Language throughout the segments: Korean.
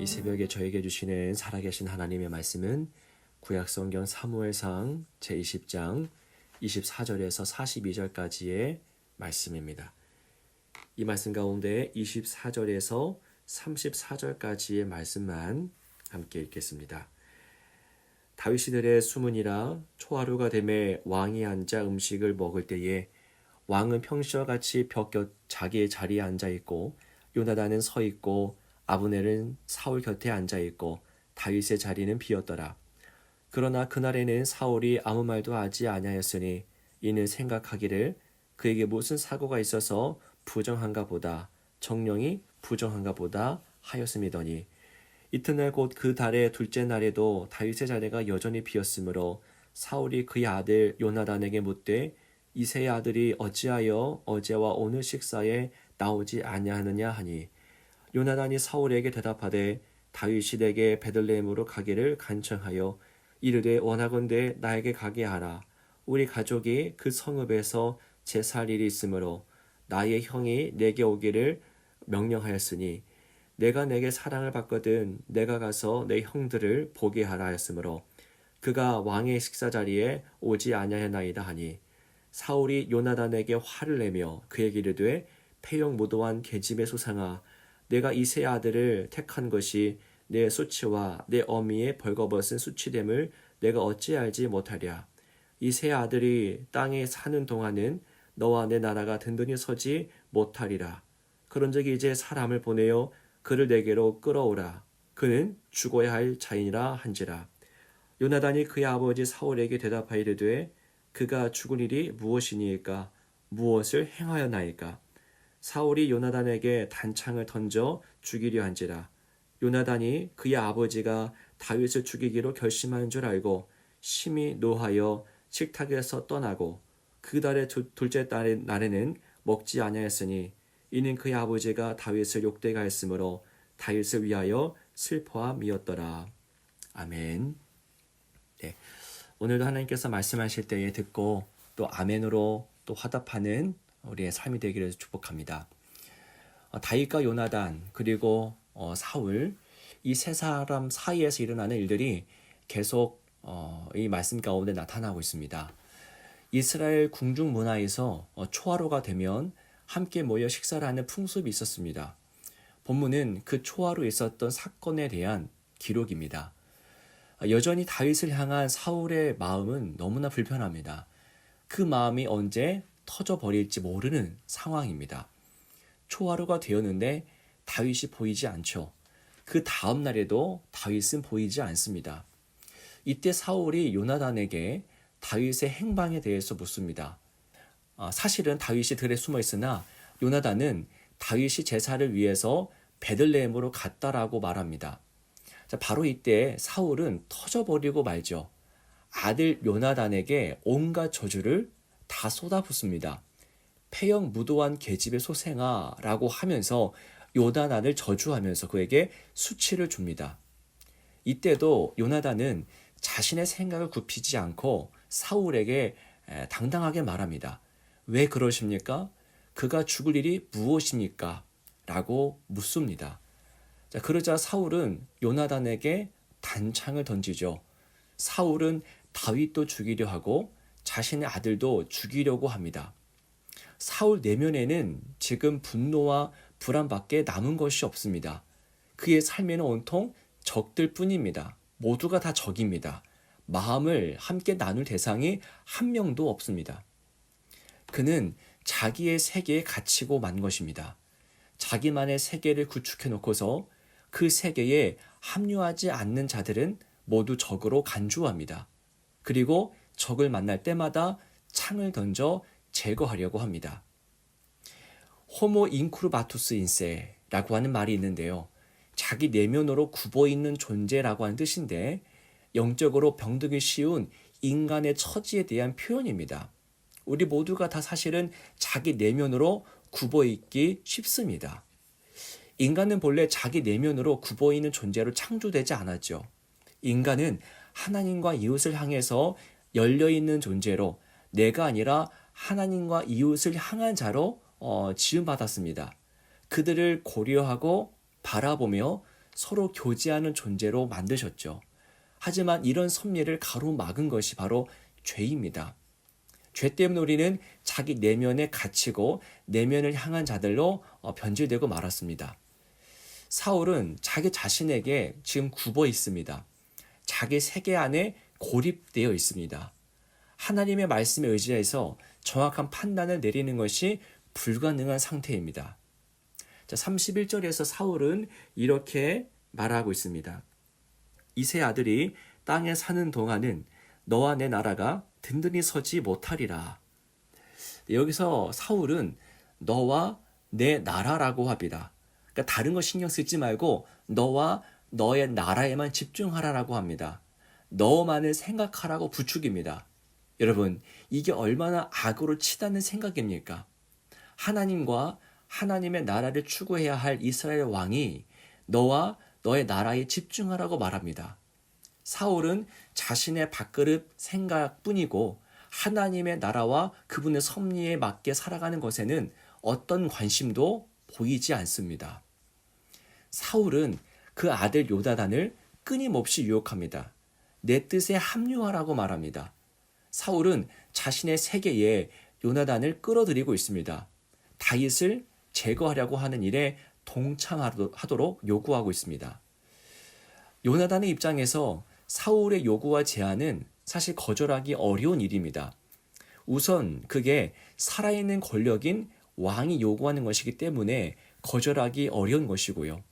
이 새벽에 저에게 주시는 살아계신 하나님의 말씀은 구약성경 사무엘상 제20장 24절에서 42절까지의 말씀입니다. 이 말씀 가운데 24절에서 34절까지의 말씀만 함께 읽겠습니다. 다윗이들의 수문이라 초하루가 되매 왕이 앉아 음식을 먹을 때에 왕은 평시와 같이 벽 곁 자기의 자리에 앉아 있고 요나단은 서 있고 아브넬은 사울 곁에 앉아 있고 다윗의 자리는 비었더라. 그러나 그날에는 사울이 아무 말도 하지 아니하였으니 이는 생각하기를 그에게 무슨 사고가 있어서 부정한가 보다 정령이 부정한가 보다 하였음이더니 이튿날 곧 그 달의 둘째 날에도 다윗의 자리가 여전히 비었으므로 사울이 그의 아들 요나단에게 묻되 이새의 아들이 어찌하여 어제와 오늘 식사에 나오지 아니하느냐 하니 요나단이 사울에게 대답하되 다윗이 내게 베들레헴으로 가기를 간청하여 이르되 원하건대 나에게 가게 하라. 우리 가족이 그 성읍에서 제사할 일이 있으므로 나의 형이 내게 오기를 명령하였으니 내가 내게 사랑을 받거든 내가 가서 내 형들을 보게 하라 하였으므로 그가 왕의 식사 자리에 오지 아니하였나이다 하니 사울이 요나단에게 화를 내며 그에게 이르되 패역무도한 계집의 소상아 내가 이새의 아들을 택한 것이 내 수치와 내 어미의 벌거벗은 수치됨을 내가 어찌 알지 못하랴. 이새의 아들이 땅에 사는 동안은 너와 내 나라가 든든히 서지 못하리라. 그런즉 이제 사람을 보내어 그를 내게로 끌어오라. 그는 죽어야 할 자인이라 한지라. 요나단이 그의 아버지 사울에게 대답하이르되 그가 죽을 일이 무엇이니이까 무엇을 행하였나이까. 사울이 요나단에게 단창을 던져 죽이려 한지라. 요나단이 그의 아버지가 다윗을 죽이기로 결심한 줄 알고 심히 노하여 식탁에서 떠나고 그 달의 둘째 날에는 먹지 아니하였으니 이는 그의 아버지가 다윗을 욕되게 하였으므로 다윗을 위하여 슬퍼함이었더라. 아멘. 네, 오늘도 하나님께서 말씀하실 때에 듣고 또 아멘으로 또 화답하는 우리의 삶이 되기를 축복합니다. 다윗과 요나단 그리고 사울 이 세 사람 사이에서 일어나는 일들이 계속 이 말씀 가운데 나타나고 있습니다. 이스라엘 궁중 문화에서 초하루가 되면 함께 모여 식사를 하는 풍습이 있었습니다. 본문은 그 초하루 있었던 사건에 대한 기록입니다. 여전히 다윗을 향한 사울의 마음은 너무나 불편합니다. 그 마음이 언제 터져버릴지 모르는 상황입니다. 초하루가 되었는데 다윗이 보이지 않죠. 그 다음 날에도 다윗은 보이지 않습니다. 이때 사울이 요나단에게 다윗의 행방에 대해서 묻습니다. 사실은 다윗이 들에 숨어 있으나 요나단은 다윗이 제사를 위해서 베들레헴으로 갔다라고 말합니다. 바로 이때 사울은 터져버리고 말죠. 아들 요나단에게 온갖 저주를 다 쏟아붓습니다. 패역무도한 계집의 소생아 라고 하면서 요나단을 저주하면서 그에게 수치를 줍니다. 이때도 요나단은 자신의 생각을 굽히지 않고 사울에게 당당하게 말합니다. 왜 그러십니까? 그가 죽을 일이 무엇입니까? 라고 묻습니다. 그러자 사울은 요나단에게 단창을 던지죠. 사울은 다윗도 죽이려 하고 자신의 아들도 죽이려고 합니다. 사울 내면에는 지금 분노와 불안밖에 남은 것이 없습니다. 그의 삶에는 온통 적들 뿐입니다. 모두가 다 적입니다. 마음을 함께 나눌 대상이 한 명도 없습니다. 그는 자기의 세계에 갇히고 만 것입니다. 자기만의 세계를 구축해 놓고서 그 세계에 합류하지 않는 자들은 모두 적으로 간주합니다. 그리고 적을 만날 때마다 창을 던져 제거하려고 합니다. 호모 인쿠르바투스 인세라고 하는 말이 있는데요. 자기 내면으로 굽어있는 존재라고 하는 뜻인데 영적으로 병들기 쉬운 인간의 처지에 대한 표현입니다. 우리 모두가 다 사실은 자기 내면으로 굽어있기 쉽습니다. 인간은 본래 자기 내면으로 굽어있는 존재로 창조되지 않았죠. 인간은 하나님과 이웃을 향해서 열려있는 존재로 내가 아니라 하나님과 이웃을 향한 자로 지음받았습니다. 그들을 고려하고 바라보며 서로 교제하는 존재로 만드셨죠. 하지만 이런 섭리를 가로막은 것이 바로 죄입니다. 죄 때문에 우리는 자기 내면에 갇히고 내면을 향한 자들로 변질되고 말았습니다. 사울은 자기 자신에게 지금 굽어 있습니다. 자기 세계 안에 고립되어 있습니다. 하나님의 말씀에 의지해서 정확한 판단을 내리는 것이 불가능한 상태입니다. 자, 31절에서 사울은 이렇게 말하고 있습니다. 이 세 아들이 땅에 사는 동안은 너와 내 나라가 든든히 서지 못하리라. 여기서 사울은 너와 내 나라라고 합니다. 그러니까 다른 거 신경 쓰지 말고 너와 너의 나라에만 집중하라라고 합니다. 너만을 생각하라고 부축입니다. 여러분, 이게 얼마나 악으로 치닫는 생각입니까? 하나님과 하나님의 나라를 추구해야 할 이스라엘 왕이 너와 너의 나라에 집중하라고 말합니다. 사울은 자신의 밥그릇 생각뿐이고 하나님의 나라와 그분의 섭리에 맞게 살아가는 것에는 어떤 관심도 보이지 않습니다. 사울은 그 아들 요나단을 끊임없이 유혹합니다. 내 뜻에 합류하라고 말합니다. 사울은 자신의 세계에 요나단을 끌어들이고 있습니다. 다윗을 제거하려고 하는 일에 동참하도록 요구하고 있습니다. 요나단의 입장에서 사울의 요구와 제안은 사실 거절하기 어려운 일입니다. 우선 그게 살아있는 권력인 왕이 요구하는 것이기 때문에 거절하기 어려운 것이고요.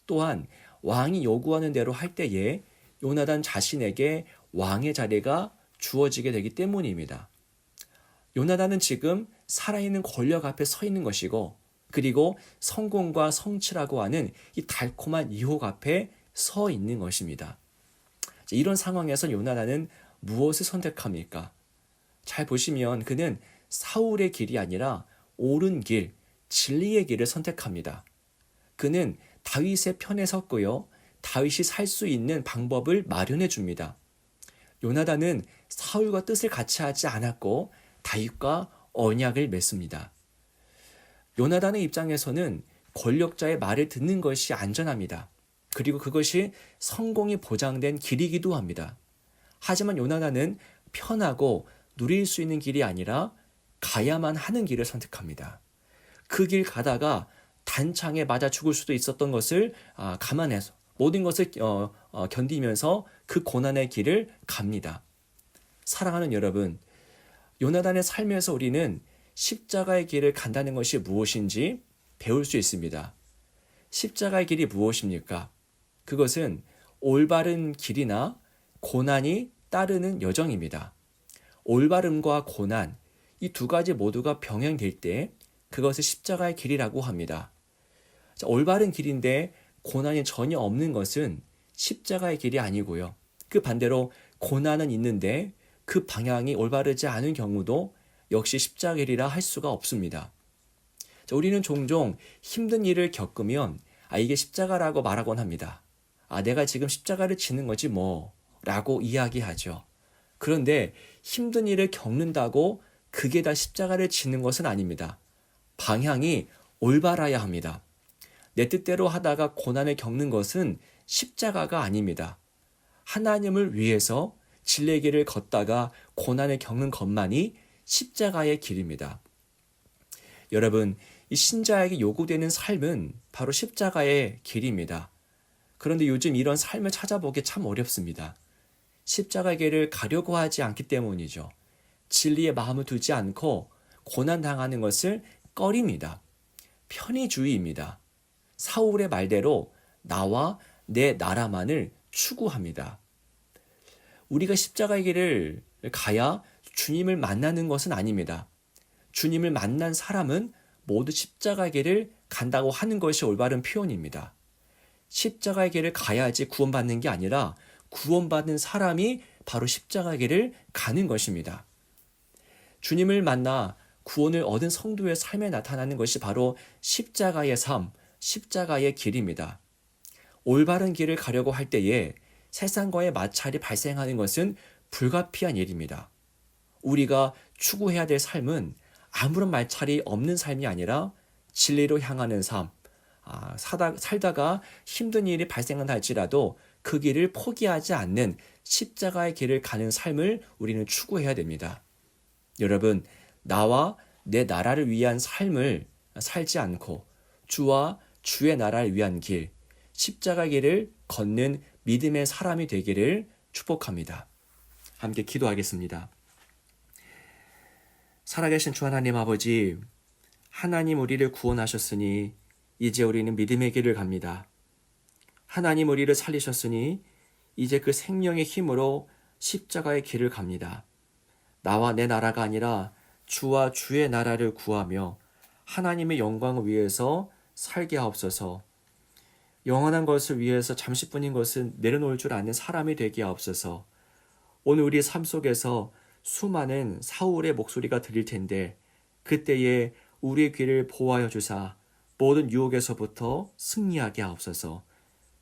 또한 왕이 요구하는 대로 할 때에 요나단 자신에게 왕의 자리가 주어지게 되기 때문입니다. 요나단은 지금 살아있는 권력 앞에 서 있는 것이고 그리고 성공과 성취라고 하는 이 달콤한 유혹 앞에 서 있는 것입니다. 이런 상황에서 요나단은 무엇을 선택합니까? 잘 보시면 그는 사울의 길이 아니라 옳은 길, 진리의 길을 선택합니다. 그는 다윗의 편에 섰고요. 다윗이 살 수 있는 방법을 마련해 줍니다. 요나단은 사울과 뜻을 같이 하지 않았고 다윗과 언약을 맺습니다. 요나단의 입장에서는 권력자의 말을 듣는 것이 안전합니다. 그리고 그것이 성공이 보장된 길이기도 합니다. 하지만 요나단은 편하고 누릴 수 있는 길이 아니라 가야만 하는 길을 선택합니다. 그 길 가다가 단창에 맞아 죽을 수도 있었던 것을 감안해서 모든 것을 견디면서 그 고난의 길을 갑니다. 사랑하는 여러분, 요나단의 삶에서 우리는 십자가의 길을 간다는 것이 무엇인지 배울 수 있습니다. 십자가의 길이 무엇입니까? 그것은 올바른 길이나 고난이 따르는 여정입니다. 올바름과 고난, 이 두 가지 모두가 병행될 때 그것을 십자가의 길이라고 합니다. 올바른 길인데 고난이 전혀 없는 것은 십자가의 길이 아니고요. 그 반대로 고난은 있는데 그 방향이 올바르지 않은 경우도 역시 십자가의 길이라 할 수가 없습니다. 우리는 종종 힘든 일을 겪으면 이게 십자가라고 말하곤 합니다. 내가 지금 십자가를 지는 거지 뭐 라고 이야기하죠. 그런데 힘든 일을 겪는다고 그게 다 십자가를 지는 것은 아닙니다. 방향이 올바라야 합니다. 내 뜻대로 하다가 고난을 겪는 것은 십자가가 아닙니다. 하나님을 위해서 진리의 길을 걷다가 고난을 겪는 것만이 십자가의 길입니다. 여러분, 이 신자에게 요구되는 삶은 바로 십자가의 길입니다. 그런데 요즘 이런 삶을 찾아보기 참 어렵습니다. 십자가의 길을 가려고 하지 않기 때문이죠. 진리에 마음을 두지 않고 고난당하는 것을 꺼립니다. 편의주의입니다. 사울의 말대로 나와 내 나라만을 추구합니다. 우리가 십자가의 길을 가야 주님을 만나는 것은 아닙니다. 주님을 만난 사람은 모두 십자가의 길을 간다고 하는 것이 올바른 표현입니다. 십자가의 길을 가야지 구원받는 게 아니라 구원받는 사람이 바로 십자가의 길을 가는 것입니다. 주님을 만나 구원을 얻은 성도의 삶에 나타나는 것이 바로 십자가의 삶, 십자가의 길입니다. 올바른 길을 가려고 할 때에 세상과의 마찰이 발생하는 것은 불가피한 일입니다. 우리가 추구해야 될 삶은 아무런 마찰이 없는 삶이 아니라 진리로 향하는 삶, 살다가 힘든 일이 발생한다 할지라도 그 길을 포기하지 않는 십자가의 길을 가는 삶을 우리는 추구해야 됩니다. 여러분, 나와 내 나라를 위한 삶을 살지 않고 주와 주의 나라를 위한 길, 십자가 길을 걷는 믿음의 사람이 되기를 축복합니다. 함께 기도하겠습니다. 살아계신 주 하나님 아버지, 하나님 우리를 구원하셨으니 이제 우리는 믿음의 길을 갑니다. 하나님 우리를 살리셨으니 이제 그 생명의 힘으로 십자가의 길을 갑니다. 나와 내 나라가 아니라 주와 주의 나라를 구하며 하나님의 영광을 위해서 살게 하옵소서. 영원한 것을 위해서 잠시뿐인 것은 내려놓을 줄 아는 사람이 되게 하옵소서. 오늘 우리 삶 속에서 수많은 사울의 목소리가 들릴 텐데 그때에 우리의 귀를 보호하여 주사 모든 유혹에서부터 승리하게 하옵소서.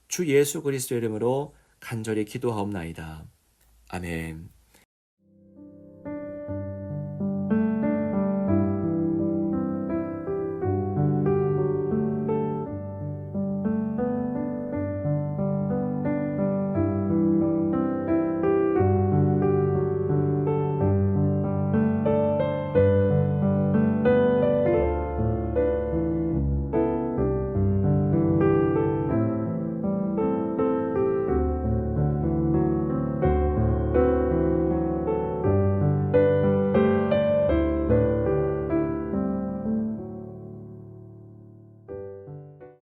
주 예수 그리스도의 이름으로 간절히 기도하옵나이다. 아멘.